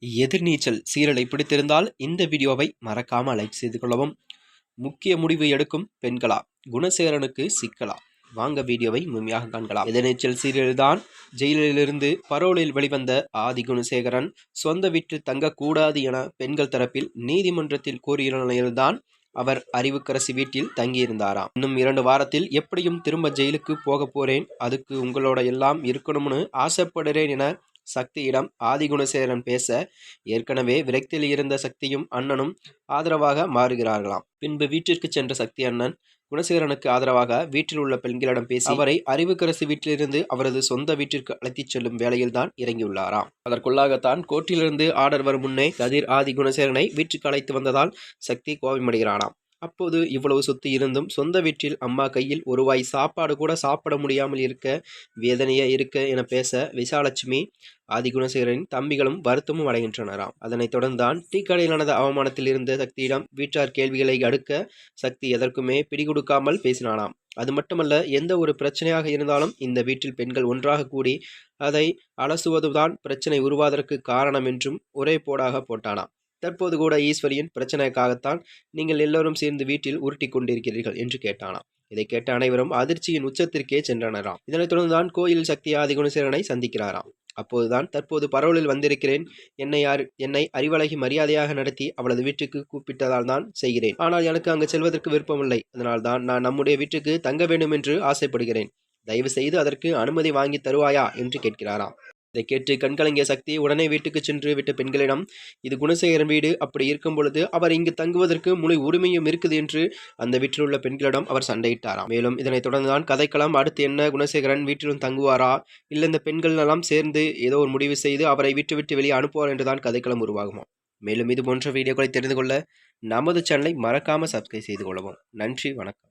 எதிர்நீச்சல் சீரியலை பிடித்திருந்தால் இந்த வீடியோவை மறக்காம லைக் செய்து கொள்ளவும். முக்கிய முடிவு எடுக்கும் பெண்களா, குணசேகரனுக்கு சிக்கலா? வாங்க வீடியோவை முழுமையாக காண்கலாம். எதிர்நீச்சல் சீரியல்தான் ஜெயிலிலிருந்து பரோலில் வெளிவந்த ஆதி குணசேகரன் சொந்த வீட்டில் தங்கக்கூடாது என பெண்கள் தரப்பில் நீதிமன்றத்தில் கூறியுள்ள நிலையில்தான் அவர் அறிவுக்கரசி வீட்டில் தங்கியிருந்தாராம். இன்னும் 2 வாரத்தில் எப்படியும் திரும்ப ஜெயிலுக்கு போக போறேன், அதுக்கு உங்களோட எல்லாம் இருக்கணும்னு ஆசைப்படுறேன் என சக்தியிடம் ஆதி குணசேகரன் பேச, ஏற்கனவே விரக்தியில் இருந்த சக்தியும் அண்ணனும் ஆதரவாக மாறுகிறார்களாம். பின்பு வீட்டிற்கு சென்ற சக்தி அண்ணன் குணசேகரனுக்கு ஆதரவாக வீட்டில் உள்ள பெண்களிடம் பேசி அவரை அறிவுக்கரசு வீட்டிலிருந்து அவரது சொந்த வீட்டிற்கு அழைத்துச் செல்லும் வேலையில்தான் இறங்கியுள்ளாராம். அதற்குள்ளாகத்தான் கோர்ட்டிலிருந்து ஆர்டர் வரும் முன்னே கதிர் ஆதி குணசேகரனை வீட்டுக்கு அழைத்து வந்ததால் சக்தி கோபமடைகிறானாம். அப்போது இவ்வளவு சொத்து இருந்தும் சொந்த வீட்டில் அம்மா கையில் ஒரு வாய் சாப்பாடு கூட சாப்பிட முடியாமல் இருக்க வேதனையா இருக்க என பேச விசாலட்சுமி ஆதி குணசேகரின் தம்பிகளும் வருத்தமும் அடைகின்றனராம். அதனைத் தொடர்ந்தான் டீ கடையில் நடந்த அவமானத்தில் இருந்த சக்தியிடம் வீட்டார் கேள்விகளை அடுக்க சக்தி எதற்குமே பிடிகொடுக்காமல் பேசினானாம். அது மட்டுமல்ல, எந்த ஒரு பிரச்சனையாக இருந்தாலும் இந்த வீட்டில் பெண்கள் ஒன்றாக கூடி அதை அலசுவதுதான் பிரச்சனை உருவாவதற்கு காரணம் என்றும் ஒரே போடாக போட்டானாம். தற்போது கூட ஈஸ்வரியின் பிரச்சனைக்காகத்தான் நீங்கள் எல்லோரும் சேர்ந்து வீட்டில் உருட்டி கொண்டிருக்கிறீர்கள் என்று கேட்டானாம். இதை கேட்ட அனைவரும் அதிர்ச்சியின் உச்சத்திற்கே சென்றனராம். இதனைத் தொடர்ந்துதான் கோயிலில் சக்தி ஆதி குணசேகரனை சந்திக்கிறாராம். அப்போதுதான் தற்போது பரோலில் வந்திருக்கிறேன், என்னை அறிவழகி மரியாதையாக நடத்தி அவளது வீட்டுக்கு கூப்பிட்டதால் தான் செய்கிறேன். ஆனால் எனக்கு அங்கு செல்வதற்கு விருப்பமில்லை. அதனால் தான் நான் நம்முடைய வீட்டுக்கு தங்க வேண்டும் என்று ஆசைப்படுகிறேன். தயவு செய்து அதற்கு அனுமதி வாங்கி தருவாயா என்று கேட்கிறாராம். இதை கேட்டு கண்கலங்கிய சக்தி உடனே வீட்டுக்கு சென்று விட்ட பெண்களிடம், இது குணசேகரன் வீடு, அப்படி இருக்கும் பொழுது அவர் இங்கு தங்குவதற்கு முழு உரிமையும் இருக்குது என்று அந்த வீட்டில் உள்ள பெண்களிடம் அவர் சண்டையிட்டாராம். மேலும் இதனைத் தொடர்ந்துதான் கதைக்களம் அடுத்து என்ன, குணசேகரன் வீட்டிலும் தங்குவாரா, இல்லை இந்த பெண்கள் எல்லாம் சேர்ந்து ஏதோ ஒரு முடிவு செய்து அவரை விட்டு வெளியே அனுப்புவார் என்றுதான் கதைக்களம் உருவாகுமா? மேலும் இது போன்ற வீடியோக்களை தெரிந்து கொள்ள நமது சேனலை மறக்காம சப்ஸ்கிரைப் செய்து கொள்ளவும். நன்றி, வணக்கம்.